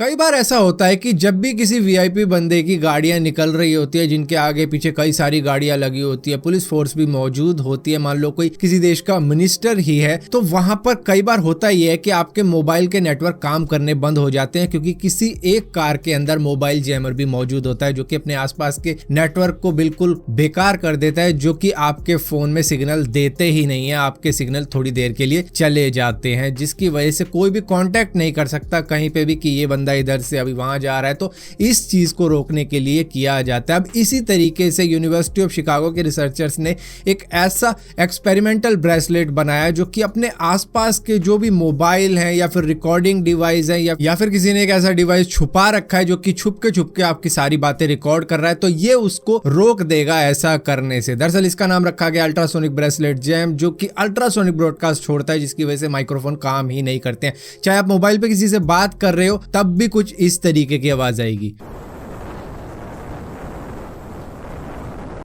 कई बार ऐसा होता है कि जब भी किसी वीआईपी बंदे की गाड़ियां निकल रही होती है, जिनके आगे पीछे कई सारी गाड़ियां लगी होती है, पुलिस फोर्स भी मौजूद होती है, मान लो कोई किसी देश का मिनिस्टर ही है, तो वहां पर कई बार होता ही है कि आपके मोबाइल के नेटवर्क काम करने बंद हो जाते हैं, क्योंकि किसी एक कार के अंदर मोबाइल जैमर भी मौजूद होता है जो कि अपने आसपास के नेटवर्क को बिल्कुल बेकार कर देता है, जो कि आपके फोन में सिग्नल देते ही नहीं है। आपके सिग्नल थोड़ी देर के लिए चले जाते हैं, जिसकी वजह से कोई भी कांटेक्ट नहीं कर सकता कहीं पे भी कि ये बंदा इधर से अभी वहां जा रहा है। तो इस चीज को रोकने के लिए किया जाता है। अब इसी तरीके से यूनिवर्सिटी ऑफ शिकागो के रिसर्चर्स ने एक ऐसा एक्सपेरिमेंटल ब्रेसलेट बनाया जो कि अपने आसपास के जो भी मोबाइल हैं या फिर रिकॉर्डिंग डिवाइस है या फिर किसी ने एक ऐसा डिवाइस छुपा रखा है जो कि छुप के आपकी सारी बातें रिकॉर्ड कर रहा है, तो ये उसको रोक देगा ऐसा करने से। दरअसल इसका नाम रखा गया अल्ट्रासोनिक ब्रेसलेट जैम, जो कि अल्ट्रासोनिक ब्रॉडकास्ट छोड़ता है, जिसकी वजह से माइक्रोफोन काम ही नहीं करते हैं। चाहे आप मोबाइल पे किसी से बात कर रहे हो तब भी कुछ इस तरीके की आवाज आएगी।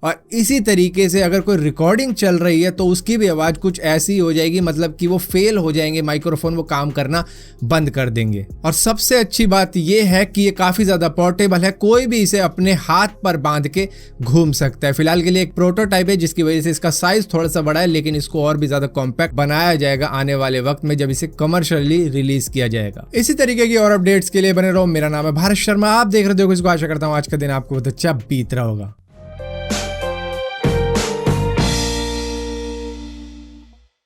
और इसी तरीके से अगर कोई रिकॉर्डिंग चल रही है तो उसकी भी आवाज कुछ ऐसी हो जाएगी, मतलब कि वो फेल हो जाएंगे, माइक्रोफोन वो काम करना बंद कर देंगे। और सबसे अच्छी बात यह है कि ये काफी ज्यादा पोर्टेबल है, कोई भी इसे अपने हाथ पर बांध के घूम सकता है। फिलहाल के लिए एक प्रोटोटाइप है, जिसकी वजह से इसका साइज थोड़ा सा बड़ा है, लेकिन इसको और भी ज्यादा कॉम्पैक्ट बनाया जाएगा आने वाले वक्त में, जब इसे कमर्शियली रिलीज किया जाएगा। इसी तरीके की और अपडेट्स के लिए बने रहो। मेरा नाम है भारत शर्मा, आप देख रहे हो इसको। आशा करता हूँ आज का दिन आपको बहुत अच्छा बीत रहा होगा।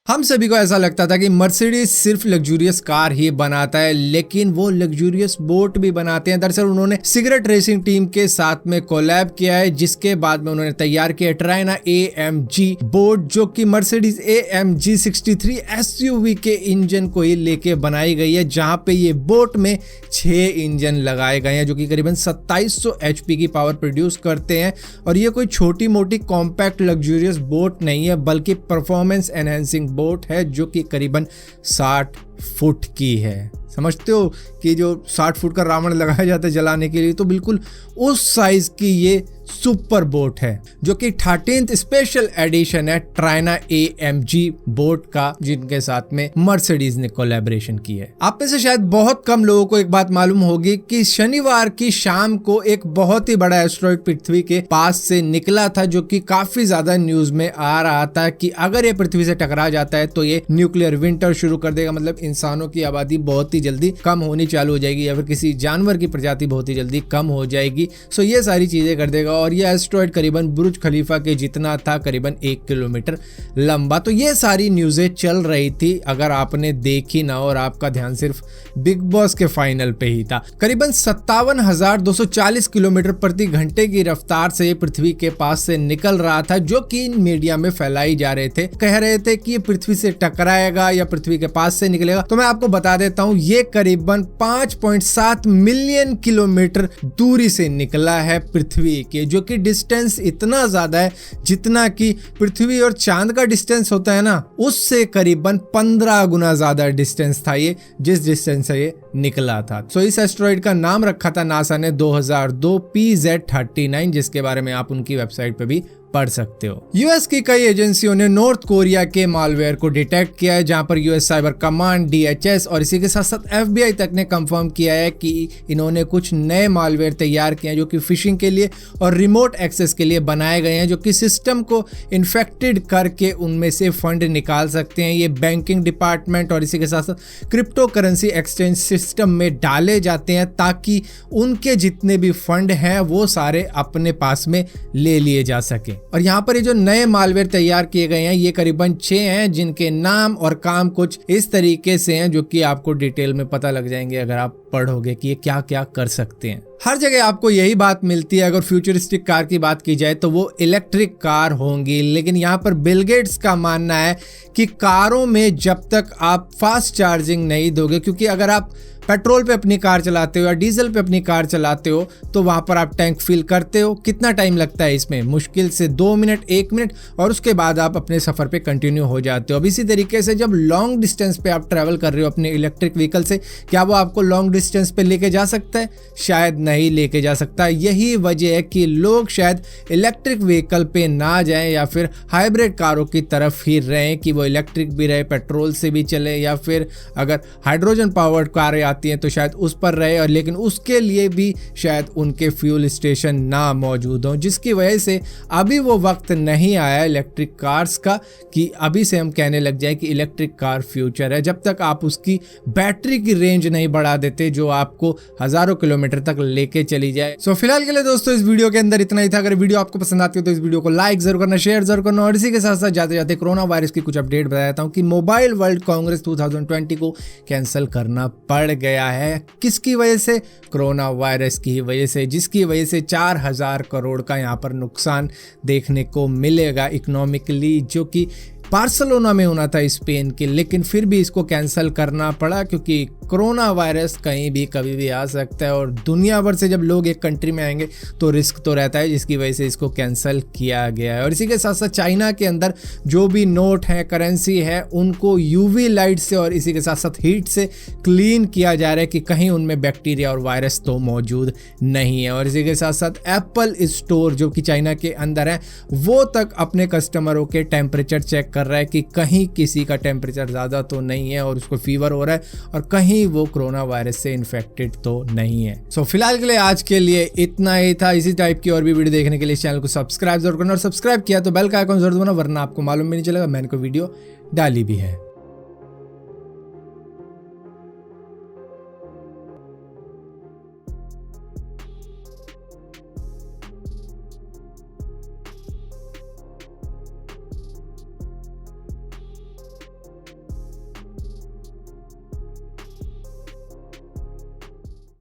हम सभी को ऐसा लगता था कि मर्सिडीज सिर्फ लग्जूरियस कार ही बनाता है, लेकिन वो लग्जूरियस बोट भी बनाते हैं। दरअसल उन्होंने सिगरेट रेसिंग टीम के साथ में कोलैब किया है, जिसके बाद में उन्होंने तैयार किया ट्रायना AMG बोट, जो कि मर्सिडीज AMG 63 SUV के इंजन को ही लेके बनाई गई है, जहां पे ये बोट में 6 इंजन लगाए गए हैं जो कि करीबन 2700 HP की पावर प्रोड्यूस करते हैं। और ये कोई छोटी मोटी कॉम्पैक्ट लग्जूरियस बोट नहीं है, बल्कि परफॉर्मेंस एनहेंसिंग बोट है, जो कि करीबन 60 फुट की है। समझते हो कि जो 60 फुट का रावण लगाया जाता है जलाने के लिए, तो बिल्कुल उस साइज की ये सुपर बोट है, जो कि 13th स्पेशल एडिशन है ट्रायना AMG बोट का, जिनके साथ में मर्सिडीज ने कोलैबोरेशन की है। आप में से शायद बहुत कम लोगों को एक बात मालूम होगी कि शनिवार की शाम को एक बहुत ही बड़ा एस्टेरॉयड पृथ्वी के पास से निकला था, जो कि काफी ज्यादा न्यूज में आ रहा था कि अगर ये पृथ्वी से टकरा जाता है तो ये न्यूक्लियर विंटर शुरू कर देगा, मतलब इंसानों की आबादी बहुत ही जल्दी कम होनी चालू हो जाएगी, या फिर किसी जानवर की प्रजाति बहुत ही जल्दी कम हो जाएगी। सो ये सारी चीजें कर देगा। और ये एस्टेरॉयड करीबन बुर्ज खलीफा के जितना था, करीबन 1 किलोमीटर लंबा। तो ये सारी न्यूज़ें चल रही थी, अगर आपने देखी ना और आपका ध्यान सिर्फ बिग बॉस के फाइनल पे ही था। करीबन 57,240 किलोमीटर प्रति घंटे की रफ्तार से ये पृथ्वी के पास से निकल रहा था, जो कि मीडिया में फैलाई जा रहे थे, कह रहे थे कि ये पृथ्वी से टकराएगा या पृथ्वी के पास से निकलेगा। तो मैं आपको बता देता हूँ, ये करीबन 5.7 मिलियन किलोमीटर दूरी से निकला है पृथ्वी के, जो कि डिस्टेंस इतना ज्यादा है जितना कि पृथ्वी और चांद का डिस्टेंस होता है ना, उससे करीबन 15 गुना ज्यादा डिस्टेंस था ये, जिस डिस्टेंस से ये निकला था। सो इस एस्टेरॉयड का नाम रखा था नासा ने 2002 PZ39, जिसके बारे में आप उनकी वेबसाइट पे भी पढ़ सकते हो। यूएस की कई एजेंसियों ने नॉर्थ कोरिया के मालवेयर को डिटेक्ट किया है, जहां पर यूएस साइबर कमांड, DHS और इसी के साथ साथ FBI तक ने कंफर्म किया है कि इन्होंने कुछ नए मालवेयर तैयार किए हैं, जो कि फिशिंग के लिए और रिमोट एक्सेस के लिए बनाए गए हैं, जो कि सिस्टम को इन्फेक्टेड करके उनमें से फंड निकाल सकते हैं। ये बैंकिंग डिपार्टमेंट और इसी के साथ साथ क्रिप्टो करेंसी एक्सचेंज सिस्टम में डाले जाते हैं, ताकि उनके जितने भी फंड हैं वो सारे अपने पास में ले लिए जा सके। और यहाँ पर ये जो नए मालवेयर तैयार किए गए हैं, ये करीबन 6 हैं, जिनके नाम और काम कुछ इस तरीके से हैं, जो कि आपको डिटेल में पता लग जाएंगे अगर आप पढ़ोगे कि ये क्या क्या कर सकते हैं। हर जगह आपको यही बात मिलती है, अगर फ्यूचरिस्टिक कार की बात की जाए तो वो इलेक्ट्रिक कार होंगी, लेकिन यहाँ पर बिल गेट्स का मानना है कि कारों में जब तक आप फास्ट चार्जिंग नहीं दोगे, क्योंकि अगर आप पेट्रोल पे अपनी कार चलाते हो या डीजल पे अपनी कार चलाते हो तो वहां पर आप टैंक फिल करते हो, कितना टाइम लगता है इसमें? मुश्किल से 2 मिनट 1 मिनट, और उसके बाद आप अपने सफर पे कंटिन्यू हो जाते हो। अब इसी तरीके से जब लॉन्ग डिस्टेंस पे आप ट्रैवल कर रहे हो अपने इलेक्ट्रिक व्हीकल से, क्या वो आपको लॉन्ग डिस्टेंस पे लेके जा सकता है? शायद नहीं लेके जा सकता। यही वजह है कि लोग शायद इलेक्ट्रिक व्हीकल पे ना जाएं या फिर हाइब्रिड कारों की तरफ ही रहें, कि वो इलेक्ट्रिक भी रहे, पेट्रोल से भी चले, या फिर अगर हाइड्रोजन पावर्ड कारें आती आती हैं तो शायद उस पर रहे, और लेकिन उसके लिए भी शायद उनके फ्यूल स्टेशन ना मौजूद हों, जिसकी वजह से अभी वो वक्त नहीं आया इलेक्ट्रिक कार्स का कि अभी से हम कहने लग जाए कि इलेक्ट्रिक कार फ्यूचर है, जब तक आप उसकी बैटरी की रेंज नहीं बढ़ा देते जो आपको हजारों किलोमीटर तक लेके चली जाए। सो फिलहाल के लिए दोस्तों इस वीडियो के अंदर इतना ही था। अगर वीडियो आपको पसंद आती हो तो इस वीडियो को लाइक जरूर करना, शेयर जरूर करना, और इसी के साथ साथ जाते जाते कोरोना वायरस की कुछ अपडेट बता देता हूं कि मोबाइल वर्ल्ड कांग्रेस 2020 को कैंसिल करना पड़ गया है। किसकी वजह से? कोरोना वायरस की वजह से, जिसकी वजह से 4000 करोड़ का यहाँ पर नुकसान देखने को मिलेगा इकोनॉमिकली, जो कि बार्सिलोना में होना था स्पेन के, लेकिन फिर भी इसको कैंसिल करना पड़ा क्योंकि कोरोना वायरस कहीं भी कभी भी आ सकता है, और दुनिया भर से जब लोग एक कंट्री में आएंगे तो रिस्क तो रहता है, जिसकी वजह से इसको कैंसिल किया गया है। और इसी के साथ साथ चाइना के अंदर जो भी नोट है, करेंसी है, उनको यूवी लाइट से और इसी के साथ साथ हीट से क्लीन किया जा रहा है कि कहीं उनमें बैक्टीरिया और वायरस तो मौजूद नहीं है। और इसी के साथ साथ एप्पल स्टोर जो कि चाइना के अंदर है, वो तक अपने कस्टमरों के टेम्परेचर चेक कर रहा है कि कहीं किसी का टेम्परेचर ज़्यादा तो नहीं है और उसको फीवर हो रहा है और कहीं वो कोरोना वायरस से इन्फेक्टेड तो नहीं है। सो फिलहाल के लिए आज के लिए इतना ही था। इसी टाइप की और भी वीडियो देखने के लिए इस चैनल को सब्सक्राइब जरूर करना, और सब्सक्राइब किया तो बेल का आइकॉन जरूर दबाना, वरना आपको मालूम भी नहीं चलेगा मैंने कोई वीडियो डाली भी है।